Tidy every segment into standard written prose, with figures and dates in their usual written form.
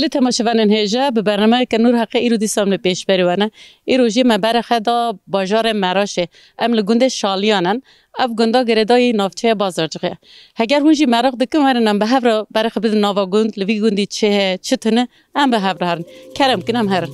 گلی تماشاوانان هجا به برنامه که نور حقی ایرو دیسام پیش بروانه ایروجی مبر خدا بازار مراشه ام لگونده شالیانن اف گندا گردای نافچه بازارچه اگر هونجی مرق دکم هرنم به هفر برخ بده ناوا گند لوی گندی چه تنه ام به هفر هرن کرم کنم هرن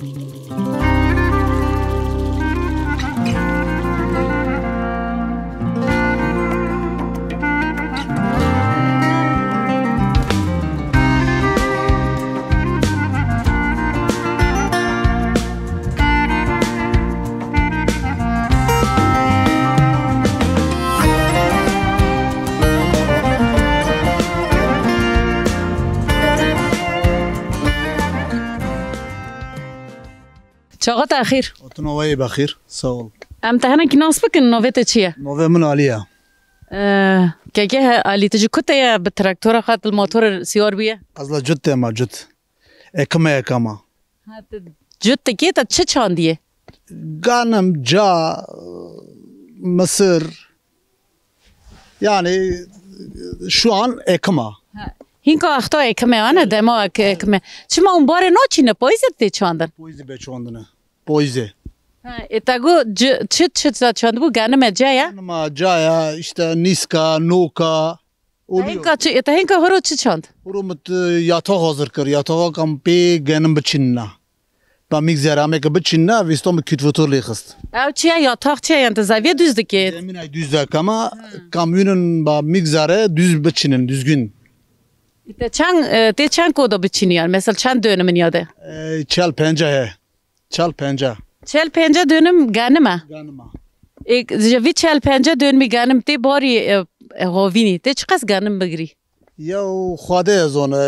چاقات اخیر اتنوایی بخیر سوال امتحان کی ناس بکن نویت چیه نوی من عالیه که علی تجی کته یا به تراکتور خاط الموتور سیار بیه ازلا جت ما جت اکما جت کی تا چه چاندیه گانم جا مصر yani şu an ekma هینکا اختا اکمه آنه دما اکمه چما اون باره ناچینه پایزت دی چاندن poizi be çondune poizi اتاگو چه چاند بو گانم جایا ama caya işte niska noka oluyor هینکا هرو چه چاند Urumut yatak hazır kır yatağa kampi genim biçinna Pamik zerame ke biçinna vistom kütvotur likhist او چیه یاتاق چیه انتظاویه düzdü ki Emin ay düzdek ama kamyonun ba mikzare düz biçinin düzgün چند کودا بچینی مثلا چند دönümün yadı Çal penca he Çal penca چل پنجه dönüm ganıma Ganıma جوی چل پنجه dönümü ganım te bari hovini te çıkas ganım bigri Ya xwade ez ona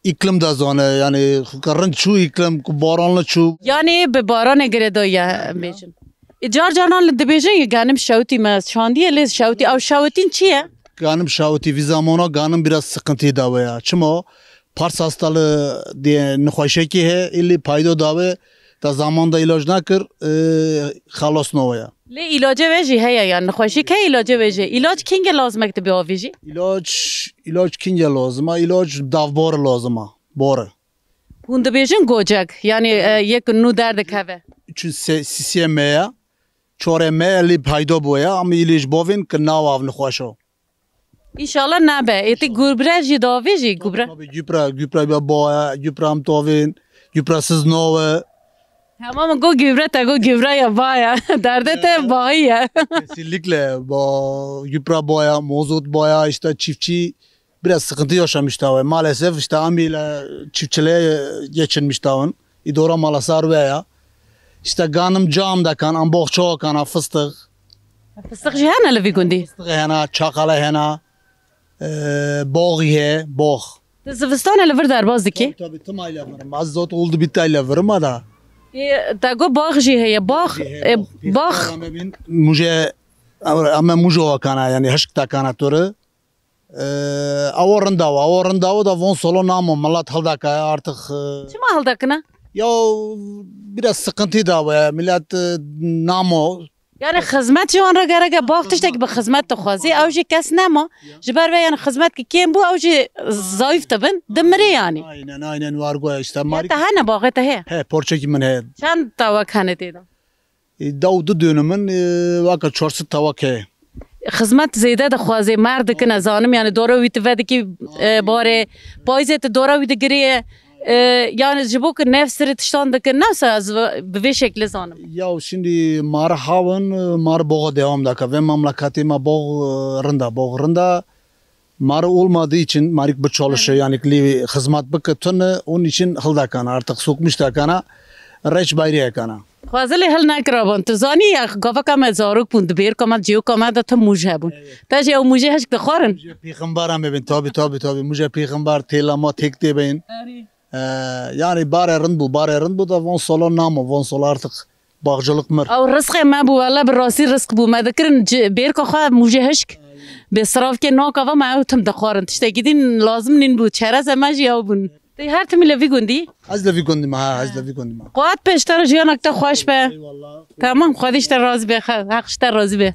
iklim da zona yani karın çu iklim baranlı çu yani be barana göre de ya mecun car canan de beje ganım şauti ma şandiye les şauti av şautin çiye Ganım şauti vi zamana ganım biraz sıkıntı da ya çimo pars hastalığı diye nxoşeki he illi paydo da ta zamanda ilaç nakır xalas novaya Le ilacı veji he yani خوشی که ilacı veji ilaç kinge lazım ekti bir avici ilaç kinge lazım ilaç davbar lazım bor Hunde bejin gocak yani yek nu derde kave Çünkü CCM'ye çoreme li paydo boya ama ilaç bovin ki nav nxoşo İnşallah nabe eti gurbre ji davici gurbre gübre boya gübram tovin gübresiz nove Tamam go gübre ta go gübre ya baya derde te bayi ya Kesinlikle gübre boya mozot boya işte çiftçi biraz sıkıntı yaşamış tabi maalesef işte amiyle çiftçiliğe geçinmiş tabi idora malasar veya işte ganım cam da kan ambokço kan fıstık fıstık jihana levi gundi fıstık hena çakala hena bağ he bağ Zivistana lever derbaz diki tabi tımayla varım az zot oldu bitayla varım da تا گو باغ جی هی باغ مجه اما مجه وکانه یعنی هشت تا کانه توره avarındav da von solo namı millet haldaka artık Çima haldakına? Ya biraz sıkıntı da var millet namı Yani hizmet şu an raga baktıştaki bir hizmet de xazi avcı kes nema jiber ve yani hizmet ki kim bu avcı zayıf tabın demire yani aynen var goya işte mari ta hana bağı ta he porçaki men he çan tavak hane dedi Davud dönümün vaka çorsu tavak he Hizmet zeyde de xazi مرد که نزانم yani doğru vitvedi ki bari payzet doğru vitgiriye yani jibo ki nefsleri tiştandı ki nasıl az bir şekilde zanım. Ya şimdi mar havan mar boğa devam dakika ve memleketi ma boğa rında mar olmadığı için marik bir çalışıyor yani ki hizmet bıkıtını onun için hıldakana artık sokmuş dakana reç bayriye kana. خوازلی هل نکرابان تو زانی یا گفت که من زاروک پوند بیر که من جیو که من تا موجه بون تاجی او موجه هشت خورن پیغمبر هم ببین tabi موجه پیغمبر تیلا ما تکتی بین yani bari bu da von solo namı von solo artık bağcılık mır او رزق ما بو والله بالراسي رزق بو ما ذكرن بير که خواه موجه هشت بصراف که ناکا و ما تم دخورن تشتا گیدین لازم نین بود چرا زماجی او بون هر تمی لوی گوندی؟ از لوی گوندیم از لوی گوندیم قوات پیشتر جیانک تا خوش به تمام خودش تا راضی به حقش تا راضی به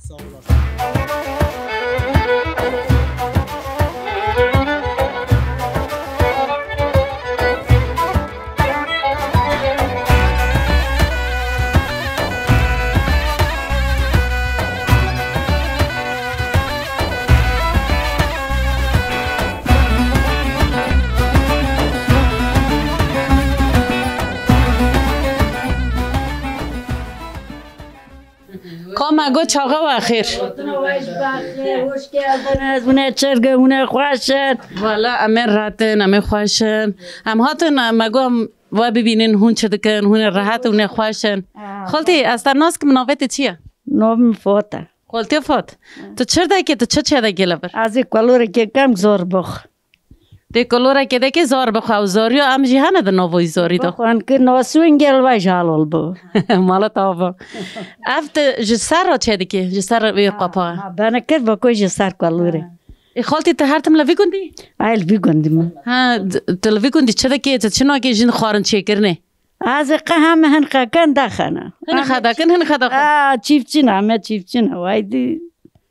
کام اگه چاقا و خیر اونه چرگه اونه خوشن والا امه راتن امه خوشن هم هاتن مگو و ببینین هون چه دکن هون راحت اونه خوشن خالتی از ناس که منافت چیه نوم فوته خالتی فات تو چرا دکی تو چه دکی لبر از کلوره که کم زور بخ ده کلوره که دکی زار بخو زاری ام جهان ده نووی زاری دو بخوان که ناسوین گل و جالول بو مالا تابا افت جسر را چه دکی جسر وی قپا بنا کرد با کوی جسر کلوره خالتی ته هر تم لوی گندی ایل بیگندیم ها تلوی گندی چه دکی چه ناگی جن خارن چه کرنه از قهم هن خکن دخنه هن خدا کن هن خدا کن چیفچین همه چیفچین وایدی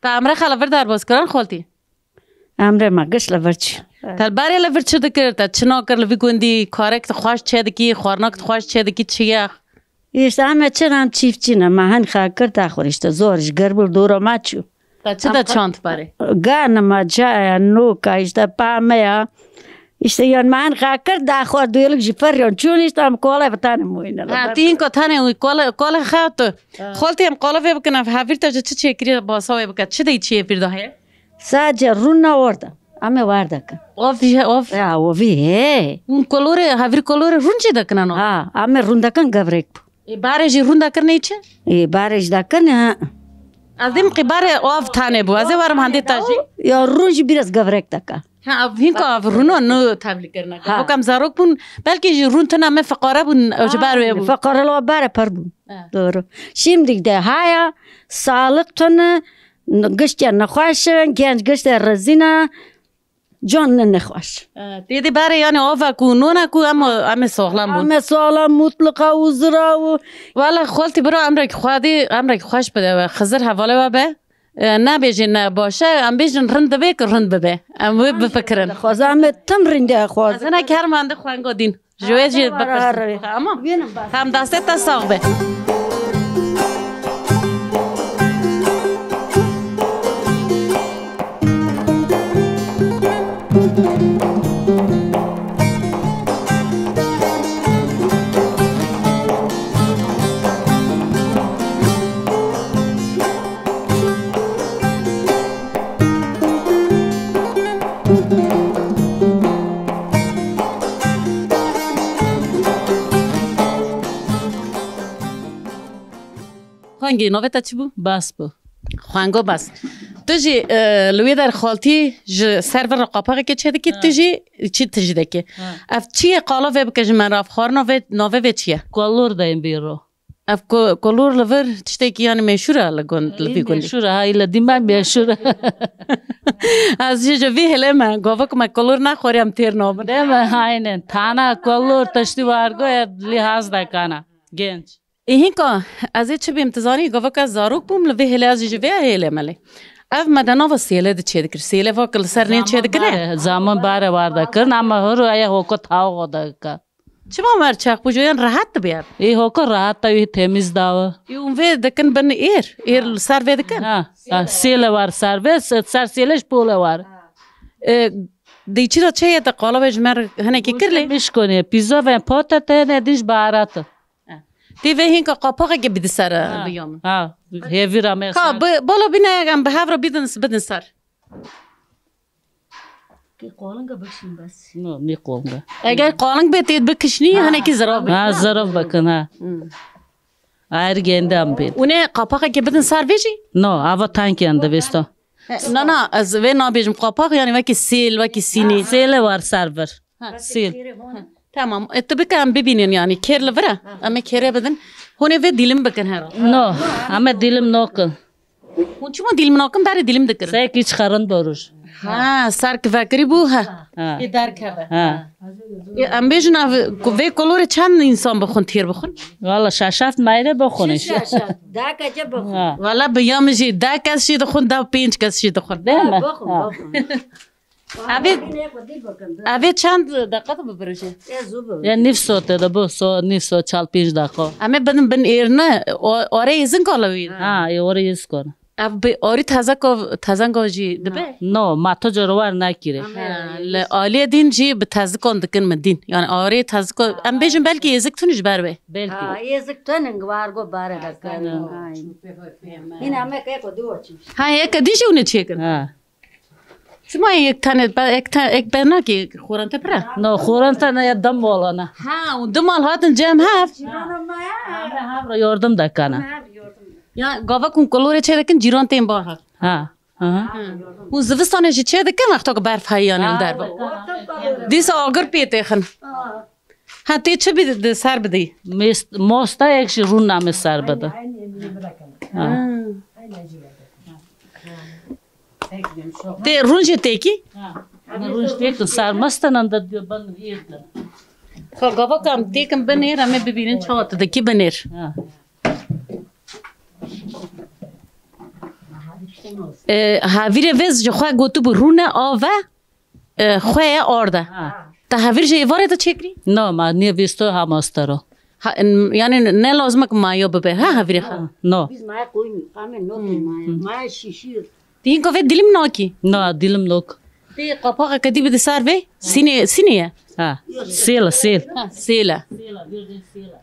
تا امره خلاور در باز کردن خالتی امره مگش لورچی تل باری لور چه دکر تا چنا کر لوی گندی کارک خوش چه دکی خورناک خوش چه دکی چیه ایست همه چنم چیفچینه ما هن خکر دخوریشته زورش گربل دورا مچو تا چه دا چانت باره گانه ما جای نوکا ایسته پامه یا ایسته یان ما هن خکر دخور دویلک جفریان چون ایستم کوله بتانه موینه ها تین کو تانه وی کوله خاط خالتی هم کوله وی بکنه هفیر تا چه کری باسا وی بکن چه دی چیه پیر ده ساجه رون نورده همه وارده کن اوف یا اوی هی اون کلوره هفیر کلوره رون چه دکنن ها همه رونده کن گبرک بارش رون دکرنه چه ای بارش دکنه ازیم قبار اوف تانه بو ازه وارم هندی تاجی یا رونج بیرس گبرک دکا ها هین کو رونو نو تبلیغ کرنا کو کم زاروک بون بلکه رون تنا me فقاره بون او جبار بون فقاره لو باره پر بون doğru şimdi de haya sağlık tonu gışken nexwaşin genç gışte rezina canlı nexwaş دیدی باره یعنی اوف کو نونا کو ام سوغلام بون ama sağlam mutlaka uzra و والا خالتی برو امرک خوادی امرک خوش بده و خزر حواله و به نه بیجین باشه ام بیجین رند به که رند ببه ام بفکرن خوازم تمرین ده خواز از انا کرمانده خوانگو دین جوی جی بپرس تمام هم دسته تا ساق به خوانگی نوه چی بو؟ بس بو خوانگو بس تو جی لوی در خالتی ج سرور رقابه که چه دکی تو جی چی تجی دکی اف چیه قالا و بکج من رفت خار نوه و چیه کلور دایم بیرو اف کلور لور چه کی یعنی مشهوره لگون لبی گوندی مشهوره های لدیم مشهوره از جی جوی هله من گفت که من کلور نخوریم تیر نام دم هاینن تانا کلور تشتی وارگو لحاظ دکانا گنج این که از چه به امتزانی گفت که زاروک بوم لوی هله از جوی هله ماله اف مدنا و سیله ده چه دکر سیله و کل سر نه چه دکره زمان باره وارده کرن اما هر آیا هوکو تاو غدا که چه ما مرچخ بجوین راحت بیار ای هوکو راحت تاوی تمیز داو یون وی دکن بن ایر سر وی دکن ها سیله وار سرویس سر سیلش پوله وار دیچی را چه تا قالب جمر هنه کی کرلی میش کنه پیزا و پاتت ندیش بارات دی وی هین که قاپاقه که بده سر بیام ها هیوی را میسر ها بالا بینه هم به هفرا بدن سر که قالنگا بکشیم بس نه می قالنگا اگر قالنگ بتید بکشنی هنه کی زراب ها زراب بکن ها ایر گنده هم بید اونه قاپاقه که بدن سر ویجی نه اوا تانکی انده ویستا نه از وی نابیجم قاپاق یعنی وکی سیل وکی سینی سیل وار سرور سیل تمام اتبکم ببینین یعنی کر لوره اما کره بدن هونه وی دیلم بکن هر نه اما دیلم نکن هون چما دیلم ناکن بر دیلم دکر سه کیچ خرند باروش ها سر که فکری بو ها یه در که ام بیجن وی کلور چند انسان بخون تیر بخون والا ششفت مایره بخونش ده کجا بخون والا بیام جی ده کس شید خون ده 5 کس شید خون بخون اوی چند دقیقه ببرشه یا نیف سوته ده بو سو نیف سو چال 5 دقیقه همه بدن بن ایر نه آره ایزن کالوید ها ای اوره ایز کن اب به آری تازه گاجی دبه نه ما تو جروار نکیره ل آلی دین جی به تازه کن دکن مدین یعنی آری تازه کن ام بیشم بلکی یزک تونیش بر به بلکی یزکتن انگوارگو باره دکن این همه که کدوم چیز ها یک دیشی اونه چیه کن شما یک تنت یک برنا کی خوران تپره نه خوران تا نه دم بالا نه ها اون دمال هاتن جمع هفت هم را یاردم دکنه یا گاوا کن کلوره چه دکن جیران تیم بار هست اون زوستانه چه دکن وقتا که برف هایانه اون در با دیس آگر پیته خن ها تی چه بید سر بدی ماستا یکش رون نام سر بده تی رونج تیکی رونش تیکن سر مستن اندر بند ایردن خب گاوا کم تیکم بنیر همه ببینن چهات دکی بنیر هاویر وز جو خواه گوتو بو رونه آوه خواه آرده تا هاویر جو ایواره تا چکری؟ نه ما نیویستو هم استرو یعنی نه لازمه که مایا ببه ها هاویر خواه نه biz maya koymuyor kamen nokta maya şişiyor دیگه گفت دلیم ناکی نه دیلم لوک دی قاپاقه کدی بده سر وی سینیه سیل سیله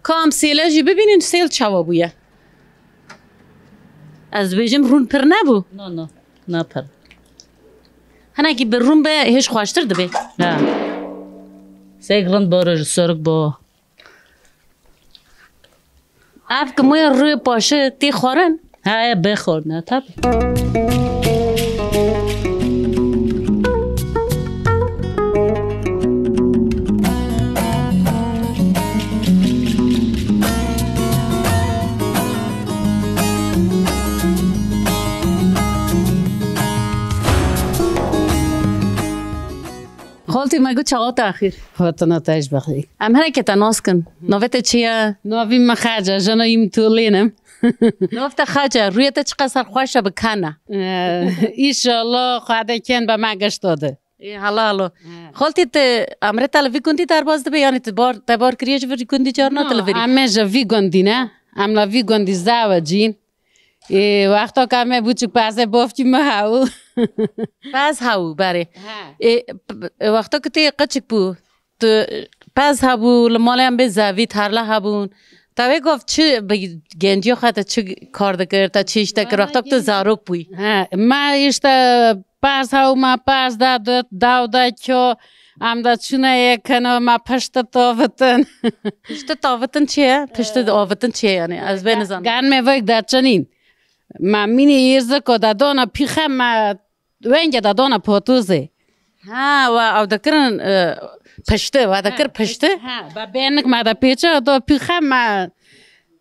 کام سیله جی ببینین سیل چوا بویه از بیجم رون پر نبو نه پر هنه که بر رون به هیچ خواشتر دبی سیگرند بارج سرک با اف که موی روی پاشه تی خورن ها بخور نه تب خالتی مگو چاقا تاخیر خاطر نتایج بخیر. ام هنه که تناس کن نوفت چیه؟ نوی مخرجه جنا ایم طولینم. نوفت خرجه روی تا چقدر سرخوشه بکنه ایشالله خواهده کن به ما گشت داده. حالا خالتی ت امر تلوی کندی در باز دبی یعنی تبار کریج وری کندی جار نه تلوی امه جوی گندی نه ام لوی گندی زاوجین وقتا که امه بچه پاسه بافتی مهاو پس هاو باره وقتا که تی قچک بو تو پس هاو لمالی هم به زاوی ترلا هاوون تاوی گفت چه گنجی خواهد چه کار دکر تا چیش دکر وقتا که تو زاروک بوی ما ایشتا پس هاو ما پس داو که ام دا چونه یکنه ما پشت تاوتن پشت تاوتن چیه؟ پشت آوتن چیه یعنی از بین زن گن میوک در چنین ما مینی ایرزه که دادانا پیخه ما ونگه دادانا پاتوزه ها و او دکرن پشته و دکر پشته با بینک ما دا پیچه دا پیخه ما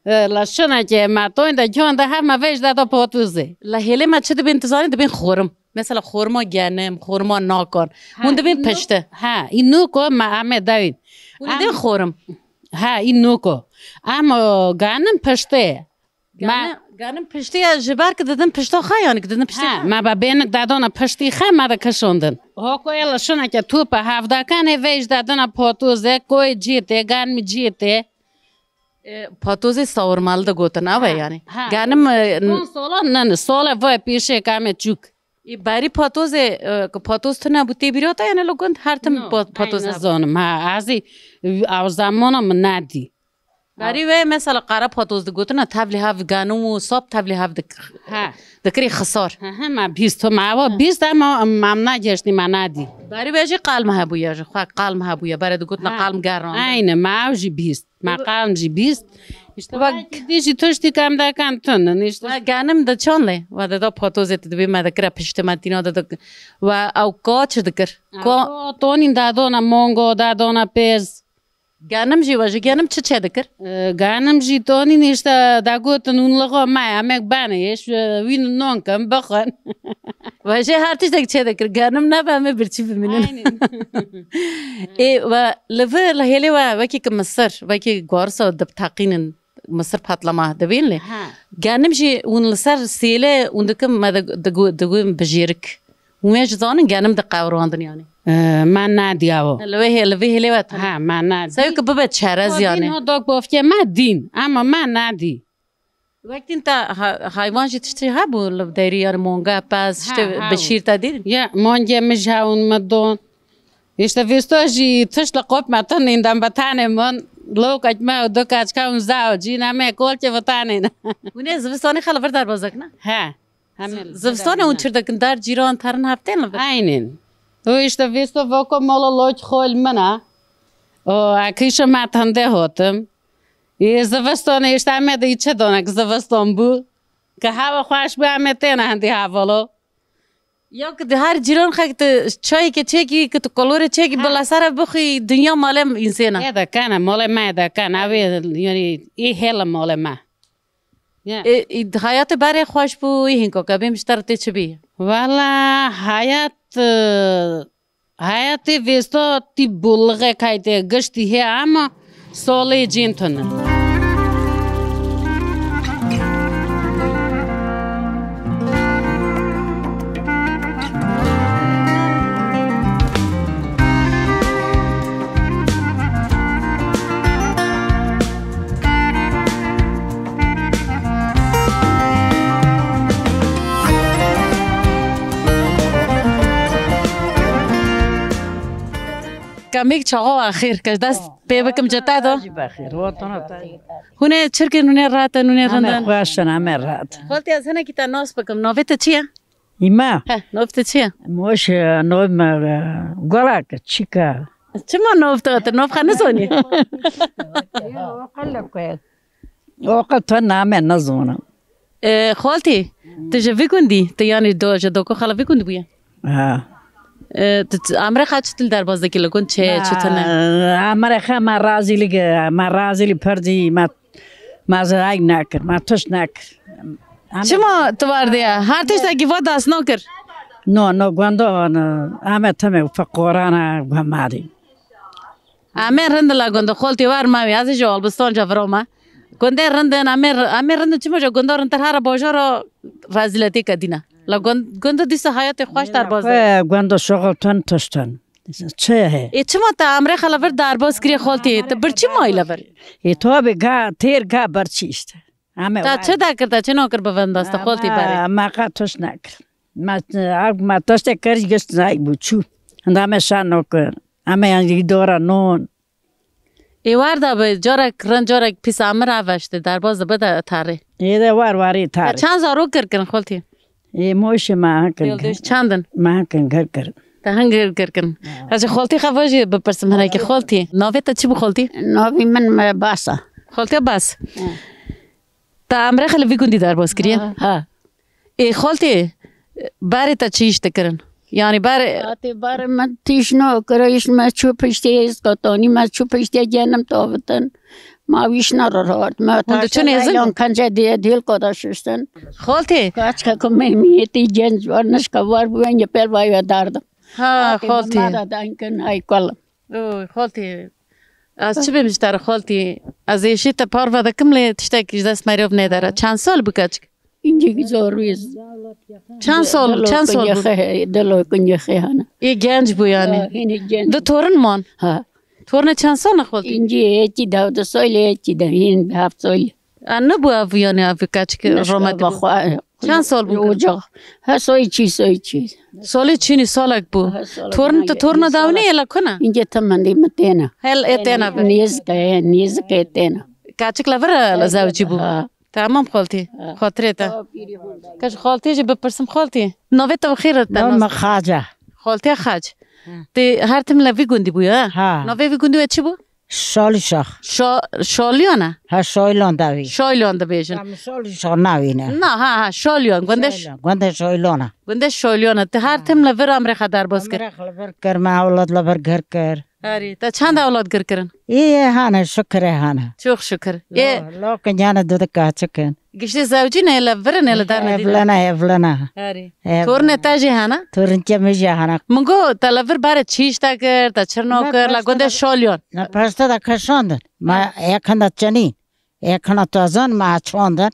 لشنه که ما توین دا جان دا هم ما ویش دادا پاتوزه لحیله ما چه دبین انتظاری دبین خورم مثلا خورما گنم خورما ناکن اون دبین پشته این نو که ما همه داوین اون دبین خورم این نو که اما گنم پشته گنم پشته از جبر که دادن پشته خواه یعنی که دادن پشته ما با بینک دادانا پشتی خواه ما دا کشوندن ها که لشنه که تو پا هفته کنه ویش دادانا پاتوزه کوی جیته گنمی جیته پاتوزی ساورمال دا گوتن آوه یعنی گنم نه ساله وای پیشه کامه چوک باری پاتوزه که پاتوز تو نبوده بیراتا یعنی لگوند هر تم پاتوز نزانم ها ازی او زمانم ندی باری وی مثلا قرار پاتوز دا گوتن تبلی هف گنم و صاب تبلی هف دکری خسار ما بیست ما بیست اما مم نگشتی ما ندی باری وی جی قلم هبویا جی خواه قلم هبویا باری دو گوتن قلم گران اینه ما جی بیست ما قلم جی بیست و دیجی توشتی کم دا کن تن نیست و گنم دا چانله و دا پاتوزت دوی ما دکره پشت مدینا دا و او کا چه دکر تونین دادونا مونگو دادونا پیز گنم جی واجه گنم چه دکر گنم جی تونی نیست دا گوتن اون لغا مای امک بانیش وین نون کم بخون واجه هر تیش دک چه دکر گنم نفهمه برچی بمینن و لفه لحیلی و وکی که مصر وکی گوارسا دب تاقینن مصر پاتلما دبین لی گنم جی اون لسر سیله اون دکم ما دگویم بجیرک ومیش زانن گنم دا قوراندن یعنی من ندی آو لوه هلی و من ندی سایو که ببه چرز یعنی دین ها داک بافت که من دین اما من ندی وقتی انت حیوان جی تشتی ها بو لبدری یا مونگا پس بشیر تا دیر یا مانگه مجهون مدون işte vistoji tış la kop matan indam batane من لو کج ما دو کج کام زاو جینا me کول که وطانه نه ونه زوستانی خلا بر در بازک نه ها همه زوستانی اون چردکن در جیران ترن هفته نه aynen o işte visto vako mola loç khol mana o akisha matande hotum زوستانه işte amede içe donak زوستان bu که هوا خوش به امته نه هندی هوالو یا که هر جیران خاک چای که چکی که تو کالور چکی بالا سر بخی دنیا مال انسانه هذا كان مال ما هذا كان أبي يعني إيه هلا مال ما حیات برای خوش بو این که کبیم اشترته چه بی والله حياة ويستا تي بلغة كايته قشتي هي أما سولي جينتون کامیک چاقو آخر که دست پی بکم جتا دو بخیر وطن هونه چرکه نونه رات نونه رندن خواشن همه رات خالتی از هنه که تا ناس بکم نوفت چیه؟ ایما نوفت چیه؟ موش نوم گلاک چیکا چه ما نوفت نوف خانه زونی؟ اوقات تو نامه نزونم خالتی تجوی کندی تیانی دو کو خالا کندی بیا امره خاطر در باز دکی لگون چه تنه امره خا ما رازی لی پردی ما زای نکر ما توش نکر شما تو واردیا هر تیش تا گیوا داس نکر نو گوندو امه تمه فقرانا گمادی امه رند لگوندو خالتی وار ماوی از جوال بستان جفروما گنده رندن امه رند چی مجا گنده رند تر هر باجارا رازیلتی کدینه گندو دیس حیات خوش در باز گندو شغل تن تشتن چه ای چما تا امره خلاور در باز کری خالتی تا برچی مایلا بر ای تو بگا تیر گا برچی است تا چه دا کرده چه نوکر بونداست خالتی بره ما قطعش نکر ما تشت کاری گشت زای بچو اندامه شان نوکر اما یعنی دورا نون ای واردا به جارک رن جارک پیس امر آوشته در باز بده تاره ای ده واری تاره چند زارو کرکن خالتی ای موش ما کن چندن ما کن گر کر تا هنگر کرکن از خالتی خواجی بپرسم هنر که خالتی نوی تا چی بو خالتی نوی من باسا خالتی باس تا امره خیلی ویکندی در باز کریه ها ای خالتی باری تا چیش تکرن یعنی بار من تیش نو کرایش ما چوپشتی از کتانی ما چوپشتی جنم تاوتن ما ویش نرارد ما تاشتن کنجه دیل کداشتن خالتی کاش که میتی جنج ورنش کوار بوین یه پر وای داردم ها خالتی ما دادن کن ای کل خالتی از چی بیشتر خالتی از ایشی تا پار وده کملی تشتکیش دست مریوب نداره چند سال بکچ اینجا زوریز چند سال بود دلو کنجه خیانه ای گنج بو یعنی دو تورن مان ها تورن چند سال نخالتی اینجا ایچی دو سال ایچی ده این 7 سال نه بو او یعنی او کچ که رومتی چند سال بود ها سال چی سال چینی سالک بو تورن داونی الا کنه اینجا تمندی متینا هل اتینا نیز که اتینا کچ کلافر لزوجی بو تمام خالتی خاطره تا کاش خالتی جی بپرسم خالتی نوی تو خیرت نام خاجه خالتی خاج تی هر تم لوی گوندی بو یا نوی وی گوندی چی بو شالی شخ شالیانه ها شایلان دوی شایلان دو بیشن شالی شخ نوینه نه ها شالیان گونده شایلانه گونده شالیانه تی هر تم لوی رام رخ در باز کر لبر کر ما اولاد لبر گھر کر آری تا چند اولاد گر کرن ایه هانه شکر هانه چوخ شکر لو کنجانه دو دکا چکن گشتی زوجی نه لبر نه لدار افلانه آری تورن تاجی هانا تورن چمیجی هانه منگو تا لبر باره چیش تا کر تا چرنو کر لگونده شالیان نه پرسته دا کشاندن ما یکند چنین یکند تازن ما چاندن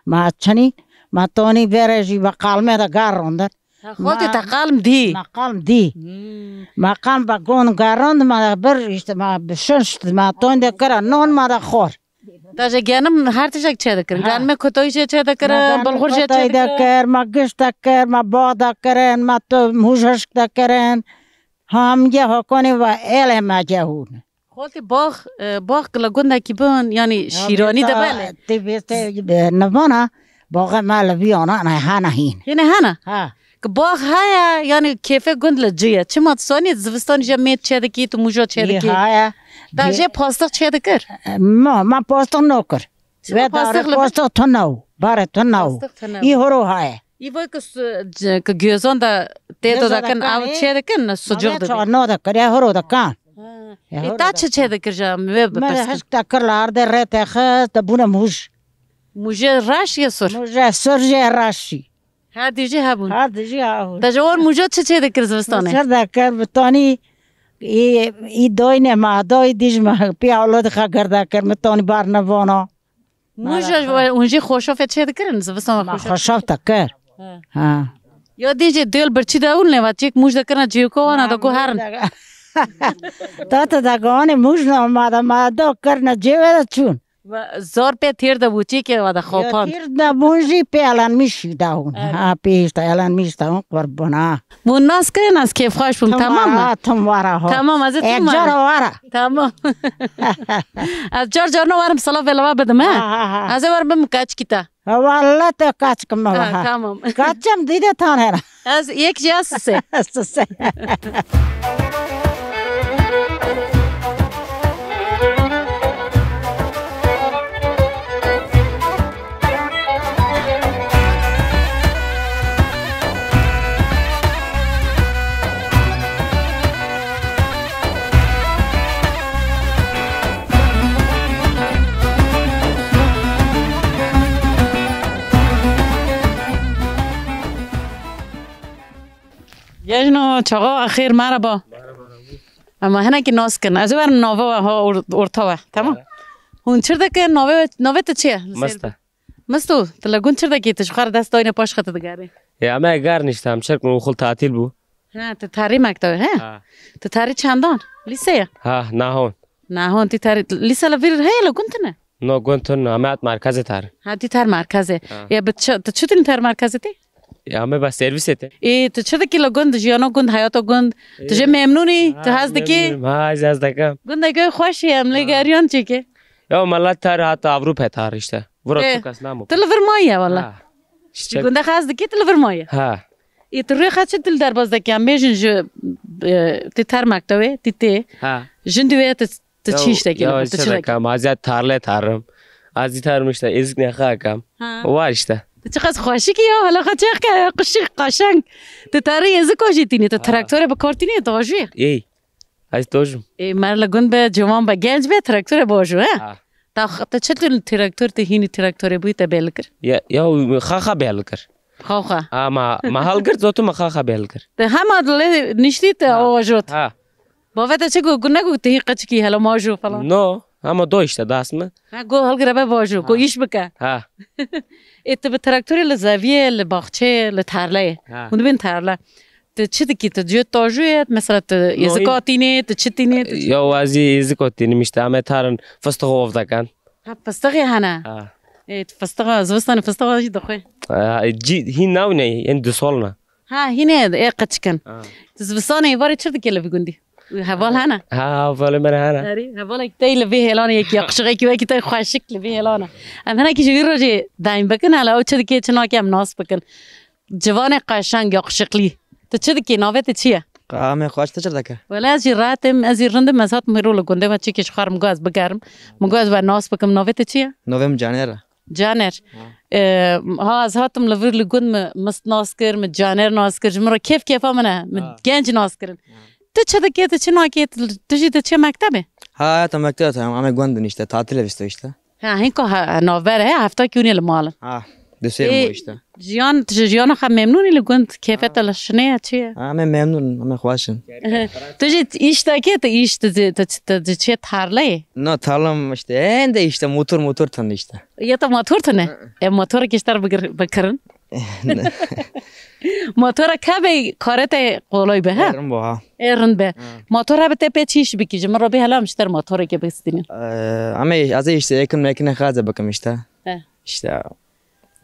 ما چنین ما تونی برجی با قلمه دا گاروندن خالتی تا قلم دی قلم دی ما قلم با گون گاروند ما بر ما بشنشت ما تونده کرا نون ما دا خور تاجه گنم هر تشک چه دکرن گنم کتایش چه دکرن بلغور چه کتای دکر ما گشت دکر ما باغ دکرن ما تو موشش دکرن هم یه حکنی و ایل ما جهون خالتی باغ لگون کی بون یعنی شیرانی دبله تی بیست نوانا باغ مال بیانا نه هنه هین یعنی هنه ها که باغ های یعنی کیفه گند لجیه چه مات سانی زوستانی جمعیت چه دکی تو موجا چه دکی تاجه پاستق چه دکر ما پاستق نکر و داره پاستق تنو باره تنو ای هرو های ای وای که گیزان دا تیتو دکن او چه دکن سجوق دکن نه دکر یا هرو دکن ای تا چه دکر جام من هست دکر لارده رت خست دبونه موش موجه راش یا سر موجه سرجه راشی ها دیجی هبون ها دیجی ها تا جوار موجه چه دکر زوستانه سر دکر بتانی ای داینه ما دای دیج ما پیاولد خاگر دکر متانی بار نوانا موجه اونجی خوشافه چه دکرن زوستان خوشاف دکر ها یا دیجی دیل برچی داون لوا چیک موج دکرنا جیوکو وانا دکو هرن تا دکانه موج ناماده ما دو کرنا جیوه چون زار په تیر د بوچی کې واده خوپان تیر د بونجی په الان میشي داون ها پیشت الان میشتم قربانا مون ناس که ناس کیف خوش بم تمام تمام تمام از یک جار واره تمام از جار نوارم سلام ولوا بدم از ورم کاچ کیتا والله تو کاچ کم تمام کاچم دیده تانه از یک جاس سه یعنی چاقا اخیر مرحبا اما هنه که ناس کن از ور نوه ها ارتاوه تمام هون چرده که نوه تا چیه؟ مستو تلگون چرده که تشخار دست داینه پاش خطه دگاره یا اما گار نشتم شرک من خل تعطیل بو ها تتاری مکتبه ها تتاری چندان لیسه ها نه هون تتاری لیسه لویر هی لگون تنه نه گونتون امات مرکز تر ها تتار مرکزه یا چطوری تر مرکزه تی؟ یا همه با سرویس ته ای تو چه دکی لگوند جیانو گوند حیاتو گوند تو چه ممنونی تو هست دکی ما از دکم گوند دکی خوشی هم لگریان چی که یا ملت تر حتی اروپا تر رشته ورا تو کس نمو تلفر مایه والا گوند خواست دکی تلفر مایه ها ای تو روی خواست دل در باز دکی هم بیشن جو تی تر مکتوه تی تی جندوه تو چیش دکی یا چه دکم ازیاد ترله ترم ازی ترمشته ازک نخواه کم وارشته چقدر خوشی که یا حالا چه قشنگ تو تاری از کجا تینی تو تراکتور به کارتینی تو واجی ای از توجم ای مر لگون به جوان به گنج به تراکتور باجو تا چطور تراکتور ته هینی تراکتور بوی تا بیل کر یا خا بیل کر خا ما حال کرد زاتو ما خا بیل کر ته هم دل نشتی تا واجوت با وقت چه گو نگو ته قچ کی حالا ماجو فلان نو اما دوشته داسمه گو حال کرده واجو گو ایش بکه ات به تراکتور لزاویه لباخچه لترله اون بین ترله تو چه دکی تو جو تاجویت مثلا تو ازکاتینه تو چه تینه یا وازی ازکاتینه میشته همه ترن فستق وفته کن فستقی هنه ات فستق زوستان فستق جی دخوی هین نو نه این دو سال نه هینه ای قچ کن زوستان ایواری چه دکی لبی گندی حوال هنه حوال من هنه آری حوال کی لبی هلانه یک یقشقی کی وکی تو خوشک لبی هلانه اما کی جوی روزی دایم بکن حالا او چه دکی چه ناکی هم ناس بکن جوان قشنگ یقشقلی تو چه دکی نوبت چیه قام خوش تجربه که ولی از راتم از رنده مزات میرو لگنده و چی کش خارم گاز بگرم مگاز و ناس بکم نوبت چیه نوم جانر ها از هاتم لور لگن مست ناس کرم جانر ناس کرم مرا کیف منه گنج ناس کرم تو چه دکی تو چه ناکی تو چی تو چه مکتبه ها تو مکتب تو همه گوند نیسته تعطیل وستویسته این که نوبره هفته کیونی المال دسر مویسته جیان خب ممنونی لگوند کیفت لشنه چیه همه ممنون همه خوشم تو جی ایش تاکی تو ایش تو چیه ترله نه ترلم اشته اینده ایشته موتور تن ایشته یا تو موتور تنه موتور کشتر بکرن موتور که کارت قولای به ها ارم با ایرن به موتور بته به چیش بکی من رو به حالا مشتر موتور که بستین اما از işte yakın mekine خازه bakım işte. İşte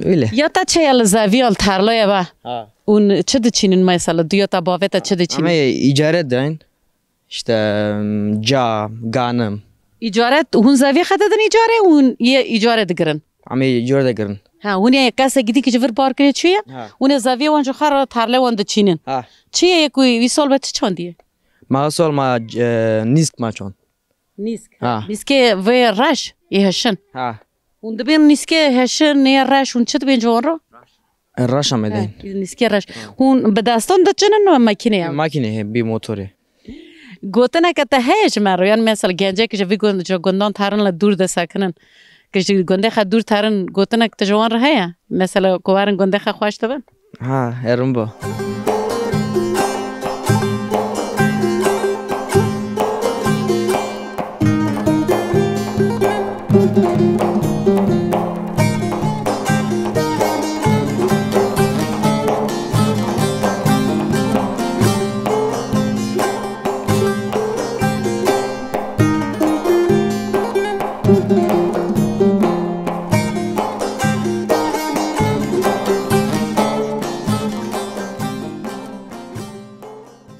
öyle. یا تا چه ال زاویال ترلای با اون چه دچینن مثلا دیو تا باوت چه Ama دچینن icaret deyin. İşte ca, ganım. اجاره اون زاویه خدا دن اجاره اون یه اجاره دگرن Ama icaret girin. ها اون یه کاسه گیدی که جور پارک کنه چیه اون زاویه اونجا خار ترله وند چینن Ha. چیه کوی ویسال بچه چاندیه Mahsul ma nisk maçon. نیست ها. نیسکه و رش یهشن Ha. اون دبین نیسکه هشن نه رش اون چه دبین جوان رو Raşam edin. نیسکه رش اون به دستان دچنن و مکینه هم Makine bir motoru. گوتنه که ته هیچ مرو یعنی مثلا گنجه که جوی گند جو گندان ترن ل دور دسکنن که جو گنده خد دور ترن گوتنه که جوان ره یا مثلا کوارن گنده خد خوش تبن Ha, erim bu.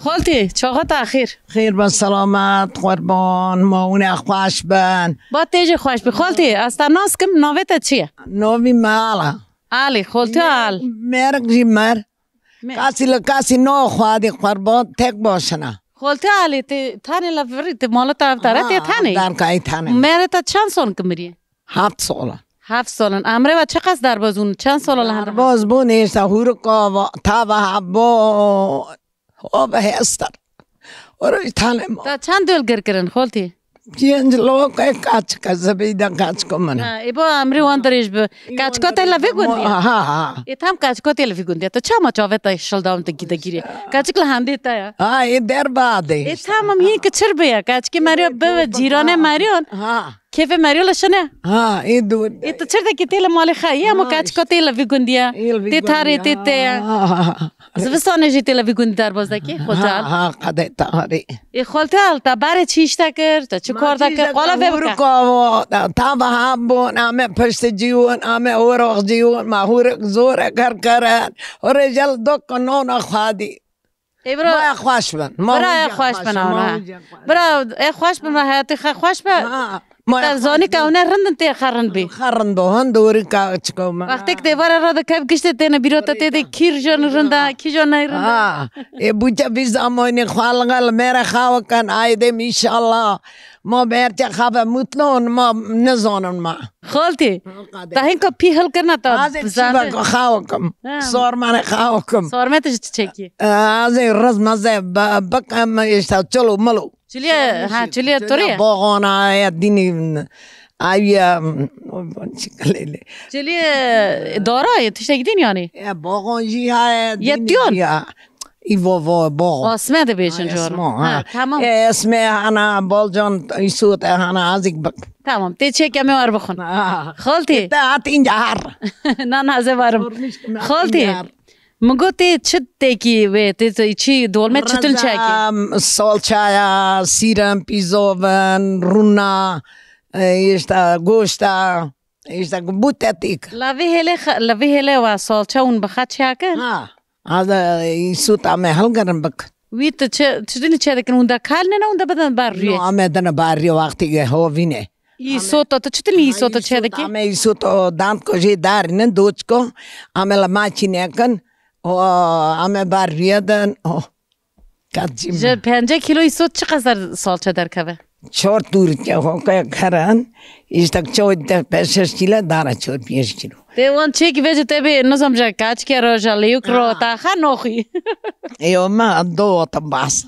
خالتی چاقات اخیر خیر با سلامت قربان ماون خوش بن با تیج خوش بی خالتی از تناس کم نویت چیه نوی مالا علی خالتی عال مرگ جی مر کسی لکسی نو خوادی قربان تک باشنا خالتی علی تی تانی لفری تی مالا تا افتاره تی تانی در کای تانه میره تا چند سال کمیری 7 سال 7 سالن امره و چه قصد در بازون چند سال لحن باز بو نیست هورکا تا و حبو خوب هستر وروی تانه ما تا چند دل گر کرن خالتی پینج لوگ کاچ کا زبیده کاچ کو من ایبا امری وان دریش به کاچکا تیلا ویگوندی ها ایتام کاچکا تیلا ویگوندی تو چه ما چاوه تا شلدام تا گیده گیری کاچک لحندی تا یا ها در باده ایتام هم هی کچر بیا کاچکی مریو به جیرانه مریون ها کیف مریو لشنه ها دور ایتو چرده کی تیلا مالی خایی اما کاچکا تیلا ویگوندیا تی تاری تی تی زوستانه جی تیلا ویگوندی در باز دکی خالتال ها قده تاری ای خالتال تا باره چیش تا کرد تا چه کار تا کرد قالا ویبکا تا به هم بون همه پشت جیون همه اوراق جیون ما هورک زور کرن و رجال دک نون خوادی برای خوش بن برای خوش بن آنها برای خوش بن و حیاتی خوش بن تا زانی که اونه رندن تی خرند بی خرند بون دوری که چکو من وقتی که دیوار را کف گشته تینه بیرو تا تیده کیر جان رنده کی جان نای رنده ای بوچه بی زمانی خالقل میره خواهو کن آیدیم ایشالله ما برچه خواه مطلون ما نزانن ما خالتی تا هنگا پی حل کرنا تا از این چیبا که خواهو کم سارمان خواهو کم سارمتش چکی از این رزمزه بکم اشتا چلو ملو چلیه ها چلیه توریه باغان آیا دینی آیا چلیه دارای تشتگی دین یعنی باغان جی های یتیون ایوا باغ اسمه ده بیشن جور تمام اسمه انا بالجان ایسوت انا ازیک بک تمام تی چه کمی وار بخون خالتی تا اینجا هر نه نه از وارم خالتی مگو تی چه تکی و تی چی دولمه چطول چاکی سالچایا سیرم پیزوون رونا ایشتا گوشتا ایشتا بوتتیک لوی هله و سالچا اون بخات چاکن از ایسوت آمه حل کردن بک ویت چطوری چه دکن اون دا کال نه اون دا بدن بار روی آمه دن باری وقتی که هو وینه ایسوتا تو چطوری ایسوتا چه دکی آمه ایسوتا دانت کجی دار نه دوچ کو آمه لماچی نکن آمه بار روی دن جه 5 کیلو ایسوت چقدر سالچه در که 4 دور که هو که کرن ایستک 4-5 کیلو داره 4-5 کیلو ته وان چه کی وجه ته به نظام جا کاچ که رو جالیو کرو تا خنوخی ایو ما دو تباس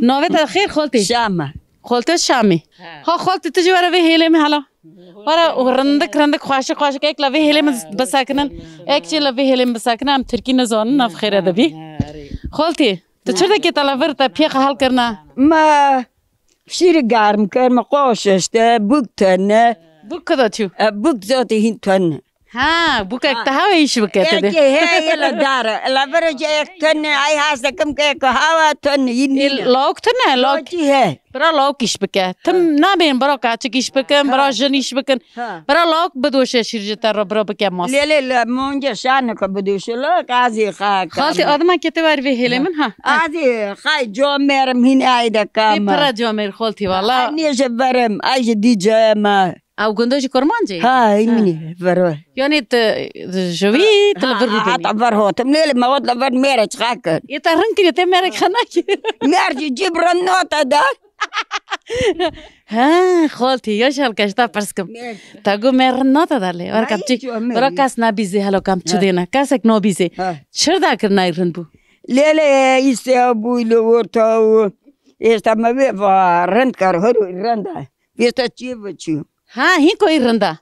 نوه تا خیر خالتی شامه خالتی شامی ها خالتی تو جواره به هیله می حالا برا رندک خواش که یک لوی هلم بسکنن یک چی لوی هلم بسکنن هم ترکی نزانن نف خیره دبی خالتی تو چرا که تلاور تا پیخ حل کرنا ما شیر گرم کردم قاششته بوکتنه بوک کدا چو بوک زاده هین تنه ها بوک اکتا هوا ایش بکته ده هی لداره لبرج یک تنه ای هست کم که هوا تنه یینی لاک تنه لاک برا لاک ایش بکه تم نبین برا کاچک ایش بکن برا جن ایش بکن برا لاک بدوشه شیرجتر را برا بکه ماست لیلی مونجا شانه که بدوشه لاک آزی خواهد خالتی آدم که تواری وی هلی من ها آزی خواهد جامرم هین ایده کام پرا جامر خالتی والا نیشه برم ایش دی جامه او گندوشی کرمانجی ها اینی برای یعنی جوی تلفر بودنی حتی برهاتم لیلی مواد لفر میره چخوا کرد یه تا رنگ کنی تا میره خناکی مرجی جبران نوتا دا ها خالتی یا شال کشتا پرس کم تا گو میره ناتا دارلی ور کم چی برا کس نبیزی هلو کم چه دینا کس اک نبیزی چرا دا کرنای رن بو لیلی ایسته بویلو ورطاو ایسته مبی و رند کر هرو رنده ایسته چی بچو ها هین کوئی رندا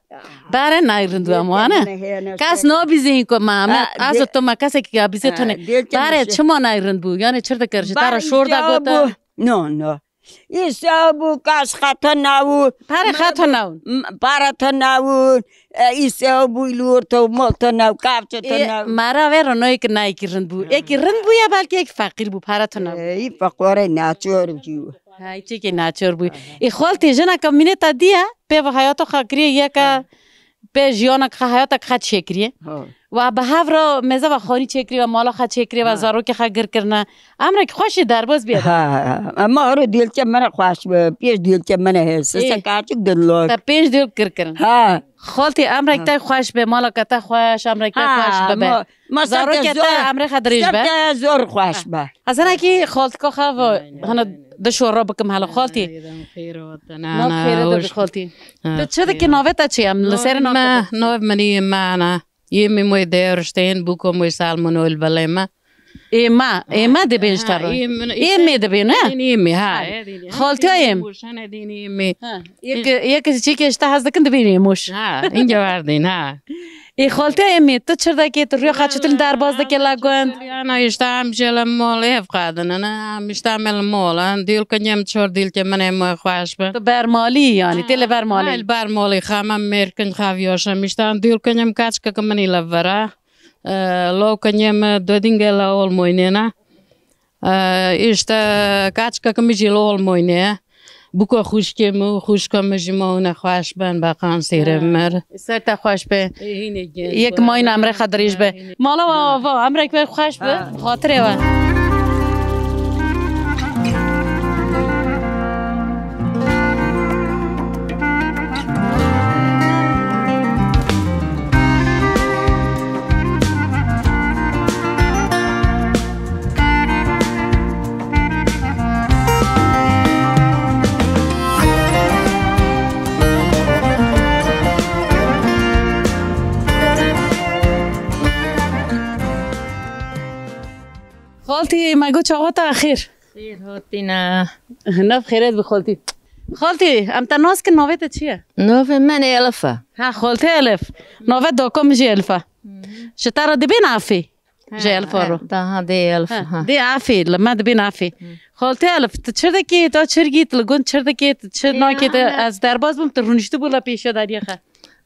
باره نای رندو اموانه کس نبیزی هین کو ما از تو ما کسی که بیزی تو نه باره چما نای رند بو یعنی چرا کرشی تارا شور دا گوتا نه ایسته بو کس خطا ناو پاره خطا ناو پاره تا ناو ایسته بویلو ورطاو مالتا ناو کافچه تا ناو مرا وی رنوی که نای که رند بو یکی رند بو یا بلکه یک فقیر بو پاره تا ناو ای فقوره ناچور جو های چی که ناچور بو ای خالتی جنا کمینه تا دیا به و حیاتو خاکریه یک به جیانا که حیاتا خد شکریه و به هفرا مزه و خانی چکری و مالا خد چکری و زارو که خگر کرنه امره که خوشی درباز بیاد اما رو دیل که من خوش به پیش دیل که من هست سکاچک دلوک تا پیش دیل کرن خالتی امره که خوش به مالا که تا خوش امره که خوش به زارو که تا امره خدریش به سبت زور خوش به اصلا که خالت که خواه هنو دشور را بکم حالا خالتی ناف خیره دو خالتی تو چه که ناوه تا چی هم لسر ناوه منی معنا یمی موی دیرشتین بوکو موی سالمونول بله ما ایما دبینش تر رو ایمی دبین نه ایمی ها خالتی هایم یک چی که اشته هست دکن دبین ایموش اینجا وردین ها ای خالتی ایمی تو چرده که تو روی خاچتون در باز دکه لگوند انا اشتام جل مول اف قادن انا اشتام المول دیل کنیم چور دیل که من ما خوش به تو برمالی یعنی تل برمالی البرمالی خامم مرکن خاویاشم اشتام دیل کنیم کاچ که منی لورا لو کنیم دو دینگل اول موینه نه اشتا کاچ که میجی اول موینه بوکو خوش که مو خوش کم جمعونه خوش بن باقان سیره مر سر تا خوش به یک ماین امره خدریش به مالا و امره که خوش به خاطره و خالتی مگو چاقا تا خیر خیر هاتی نه نف خیرت به خالتی خالتی ام تناس که نوه تا چیه؟ نوه من الفه ها خالتی الف نوه داکا میجی الفه شتا را دبین عفی جی الفه رو ده دی الفه دی عفی لما دبین عفی خالتی الف چرده که تا چرگیت لگون چرده که چرنا که از درباز بم ترونشتو بولا پیشا داریه خه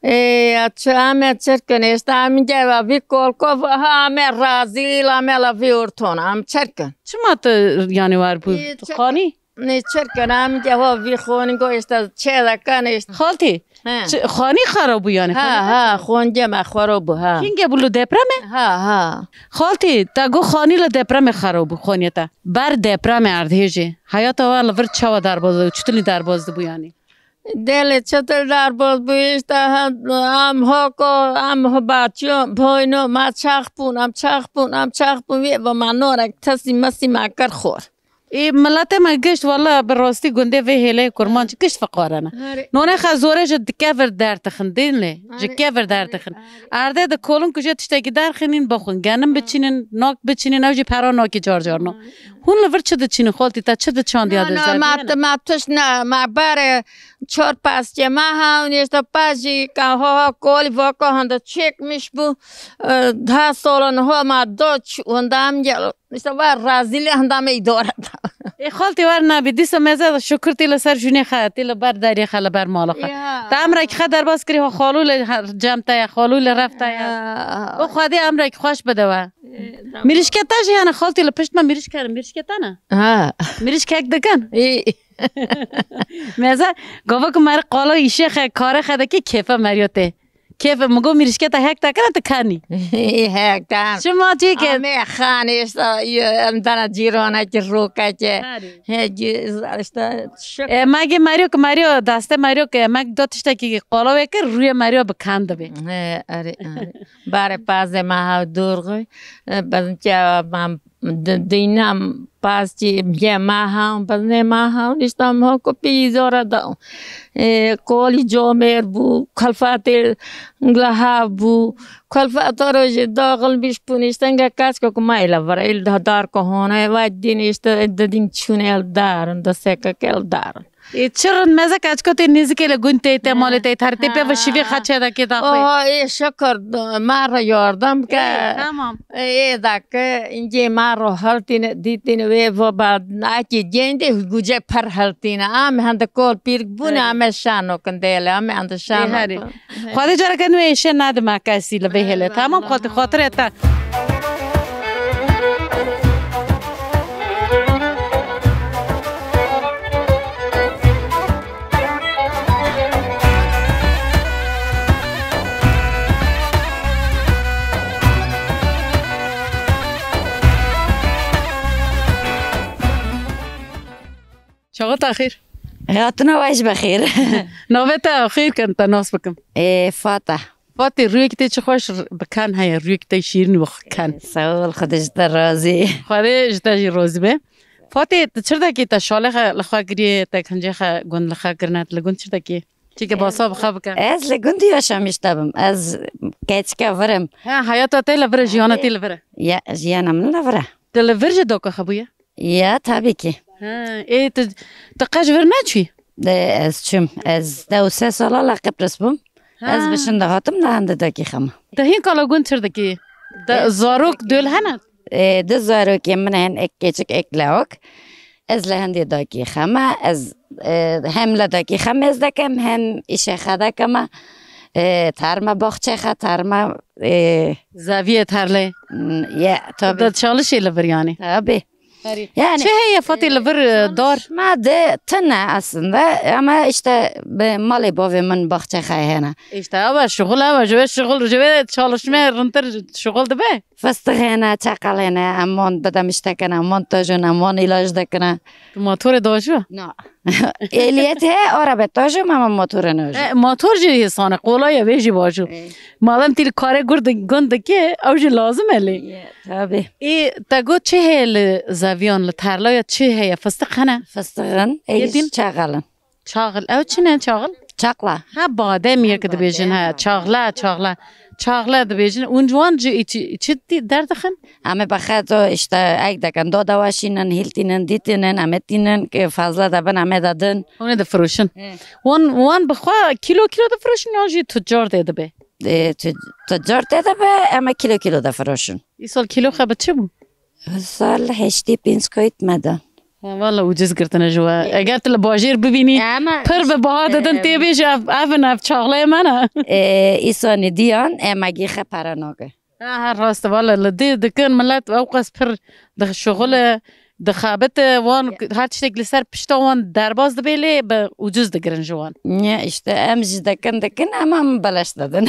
اچھا میں چرکن استام جواب کولکو ہمیں راضی لا ملا ویورتون ام چرکن چما تو یعنی وار بود خانی نه چرکن ام جواب وی خونی کو است چه کن است خالتی خانی خراب یعنی ها خون جمع خراب ها کینگه بلو دپرمه ها خالتی تا گو خانی ل دپرمه خراب خونیتا بر دپرمه اردهجه حیات اول ور چوا درباز چتلی درباز بو یعنی دل چطور در باز بیشت هم هاکو هم بچه باینو ما چخ پون وی و من نورک تسی مسی مکر خور ای ملت ما گشت والا براستی گنده و هله کرمان چه گشت فقارانه نونه خزوره جد کفر در تخندین لی جد کفر در تخند ارده ده کلون کجا تشتگی در خنین بخون گنم بچینن ناک بچینن اوجی پرا ناکی جار جار نو هون لور چه ده چینن خالتی تا چه ده چاندی آده زربی نه ما تش نه ما بر 4-5 جمعه ها نیست پاجی که ها کلی واقع هنده چک میش بو 10 سال ها ما دوچ وندام جل نیست بر رازیل هندام ایداره ای خالتی ور نبی دیس مزه شکر تیل سر جونی خواهد تیل بر داری خاله بر مالا خواهد تا امره که خواهد در باز کری ها خالول جمعه یا خالول رفته یا او خواهدی امره که خوش بده و میریش که تاجی هنه خالتی لپشت ما میریش کردم میریش که تانه میریش که اک دکن مزه گوه که مره قالا ایشه خواهد کاره خواهد که کیفه مریوته کیف مگو میریش که تا هک تا کنه تا کنی هک تا شما چی که همه خانه است امتحان جیرانه که روکه که مگه ماریو دسته ماریو که مگ دوتشتا که قالا که روی ماریو بکنده بی آره باره پازه ما ها دور گوی بچه ما دینم پاس چی یه ما هم بزنه ما هم نیستم ها کپی زوره داو کولی جامر بو خلفات گلها بو خلفات روز داخل بیش پونیستن که کاش که مایل ورایل دار کهانه و دینیست دین چونه دارن دسته که دارن چرا مزه کاش که تی نیزی لگونته تی مالته ترتی به وشیوی خچه دکی داخل شکر مار یاردم که تمام دک اینجا مار هلتین دیتین و بعد ناکی جنده گوجه پر هلتین آم هند کول پیر بونه آم شانو کندهله آم هند شانو خواهد جرا کنو ایشه ندم کسی لبهله تمام خاطر تا شغلت أخير حياتنا وعيش بخير نوبت أخير كنت ناس بكم فاتي رويك تيجي خوش بكان هاي رويك تيجي شيرني وخكان سوال خدش درازي خدش تيجي روزي به فاتي تشرده كي تشالخ لخوا قريه تكنجخ قن لخوا قرنات لقون تشرده كي چیکه باسا بخواب کن از لگوندی واشم میشتم از کیچکه ورم حیاتا تیل وره جیانا تیل وره یا جیانم لوره تیل ورج دوکا خبویه یا تابی کی ای تقاش ورنه چی از چم از 2-3 ساله لقبرس بوم از بشنده هاتم لهنده داکی خم دهین کالا گون چرده کی زاروک دول هنه ده زاروکی من هن اک کیچک اک لاوک از لهنده داکی خم از هم لداکی خم از دکم هم ایشه خدا کم ترما باخچه خد ترما زاویه ترله یا تابی داد شالشی لبر یعنی تابی yani چه هی فاتی لبر دار ما ده تنه aslında ama işte mali bavi من باخچه خواهنه işte ama şغل جوه çalışmaya rıntır şغل de be فستخانه چقلانه امان بدم اشتکنه امان تاجون امان علاج دکنه موتور داشو نه الیته آره تاجم اما موتور نوش موتور جی سانه قولای ویجی باشو مادام تیل کاره گند که اوج لازم الی تابی ای تگو چه هل زاویان لترلا چه هی فستخانه فستخان ایش چقلن چاغل او چنه چاغل چقلا ها بادم یک دبیجن ها چاغله دبیجن اون جوان چی دردخن همه بخاطر işte اگ دکن دو دواشینن هیلتینن دیتینن امتینن که فضلا دبن همه دادن اون دفروشن وان بخوا کیلو دفروشن یا جی تجار دیده به تجار دیده به اما کیلو دفروشن این سال کیلو خبت چه بود؟ سال 85 کویت مدن والله وجز گرتن جوا اگر تل باجیر ببینی پر به بها دادن تی بیش اف چاغله منه ایسانی دیان امگی خپرناگه راست والله لدی دکن ملت اوقاس پر د شغل د خابت وان هر شکل سر پشتا وان درباز دبیلی به وجز دگرن جوان نه işte امج دکن اما بلش دادن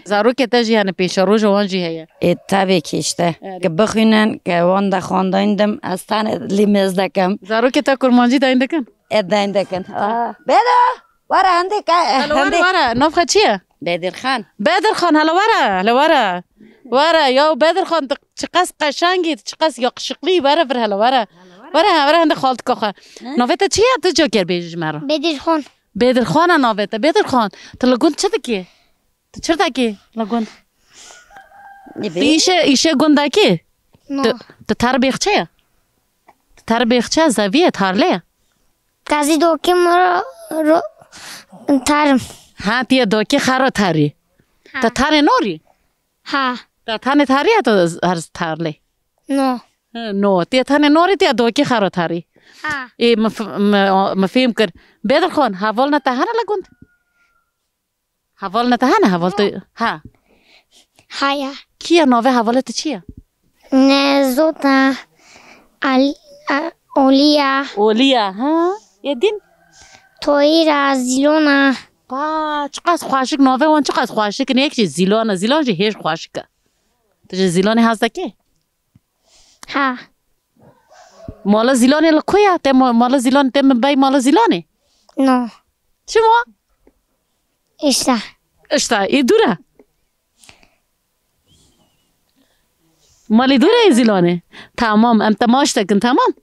زارو که تجی هن پیش رو جوان جی هیا tabii ki işte که بخوینن که وان د خوانداندم از تن لیمز دکم زارو که تا کرمانجی داین دکن داین دکن بدا ورا هندی ورا نفخه چیه بدر خان هلا ورا یا بدر خان چقاس قشنگی چقاس یقشقلی ورا ورا برای هنده خالت کخه نویت چیه تو جاکر بیج مرا بدر خان نویت بدر خان تو لگوند چه دکی تو چرا دکی لگوند ایشه گنده کی تو تر بیخچه تر بیخچه زویه ترله کازی دوکی مرا ترم ها تیه دوکی خرا تری تا تر نوری ها تا تن تری تو هر ترله نو تیه تن نوری تیه دوکی خرا تری ها ای مفهم کر بدر خان حوال نتهانه لگوند حوال نتهانه حوال تو ها هایا کیه نوه حوالت چیه نزوتا اولیا ها یه دین تویرا زیلونا با چقدر خواشک نوه وان چقدر خواشک نه یک چیز زیلون جه هیچ خواشکه تو چه زیلونی هست که ها مالا زیلونی لکویا ته مالا زیلون ته بای مالا زیلونی نو چما اشتا ای دوره مالی دوره ای زیلونی تمام انت ماشته کن تمام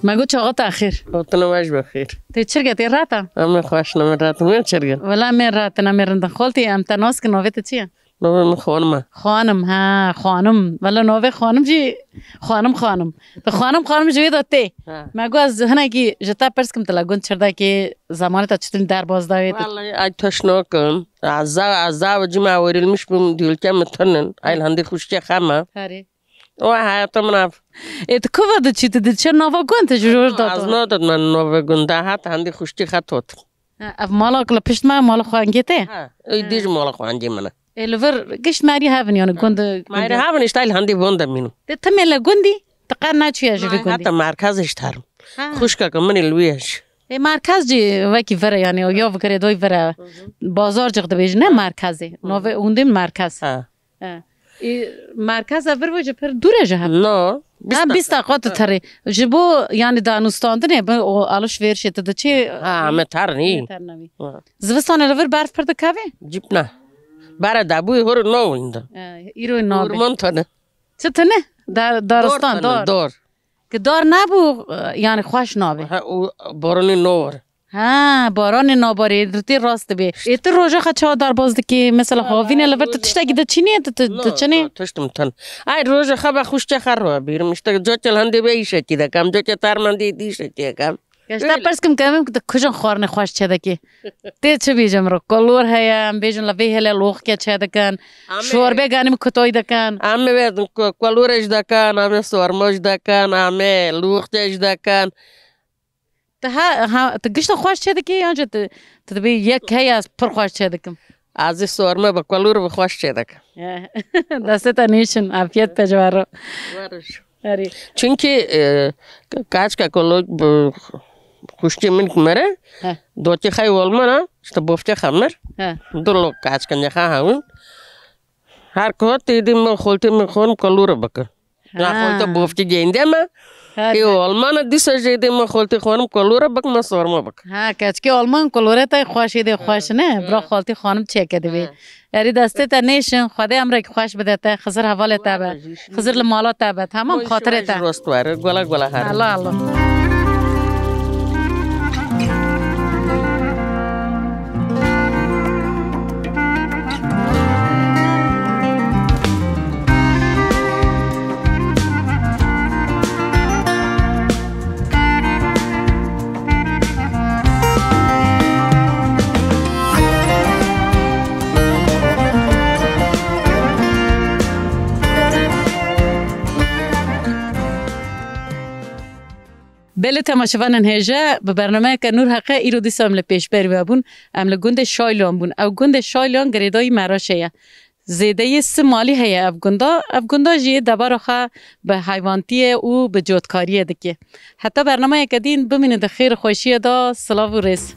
مگو چاقا تاخیر تنواش بخیر تی چرگه تی راتا اما خوش نمرات من چرگه ولا من راتا نمیرند خالتی ام تناس که نویت چیه نوه خانم ها خانم ولا نوه خانم جی خانم تو خانم جوی داته مگو از هنه کی جتا پرس کم تلاگون چرده که زمان تا چطور در باز داوید والله اج تشنو کن عزا جمع وريل مش بديل كم تنن ايل هندي خوشتي خما هاري واه تمناف ات كوفا د چيت د چ نووا گونت جوړ داتو از نو د نووا گوندا هات هندي خوشتي خطوت اف مالا کلا پشت ما مالا خوانگته ها اي ديج مالا خوانجي منه الفر گشت ماري هافن يون گوند ماري هافن اشتايل هندي بوندا مينو تملا گوندي تقنا چيا جوي گوندي حتى مركز اشتار خوشكا كمن الويش مرکز جی وکی وره یعنی یا وکره دوی وره بازار جغد بیش نه مرکزی نوه اوندیم مرکز مرکز افر وجه پر دوره جه نه 20 دقیقه تره جبو یعنی دانستاندنه با آلوش ورشه تده چی متر نی زوستان الور برف پرده کاوه جیب نه برای دبوی هر نو اینده ایرو نو منتنه چه تنه دارستان دار که دار نبو یعنی خوش نابه بارانی نور ها بارانی ناباری درتی راست بی ایت روزه خچا دار بازده که مثلا خوابین لور تشتگی ده چینیه تشنی تشتم تن ای روزه خبا خوش چه خروا بیرم اشتگ جو چل هندی بیشه چیده کم جو چه ترمندی دیشه چیده کم گشتا پرس کم کمیم که کجا خورن خوش چه دکی تی چه بیجم رو کلور هیم بیجن لوی هله لوخ که چه دکن شوربه گانیم کتوی دکن همه بیدن کلورش دکن همه سورماش دکن همه لوختش دکن تا گشتا خوش چه دکی یانجا تا بی یک هی از پر خوش چه دکم از سورمه با کلور به خوش چه دکم دسته تا نیشن عافیت پجوارو چونکه کاش که کلوگ خوشتی من کمره دوتی خیلی ولمانه است بافته خمر دلو کاش کنه خواهم هر کهات ایدیم من خالتی من خون کلور بکر نه خالت بافته جنده ما ای ولمانه دیسه جیدیم من خالتی خونم کلور بک من سورما بک ها کاش که ولمان کلوره تا خوشیده خوش نه برا خالتی خانم چه کده بی یاری دسته تا نیشن خدا امره خوش بده تا خزر حواله تا به خزر لمالا تا به تمام خاطره تا راستواره گلا هر الله بله تماشاوانان هجا به برنامه که نور حقه ایرو دیسا امل پیش بری بون امل گند شایلان بون او گند شایلان گریدای مراشه زیده سه مالی هیا افگندا جی دبار خا به حیوانتی او به جودکاری دکی حتی برنامه که دین بمینه ده خیر خوشی دا سلاو و رس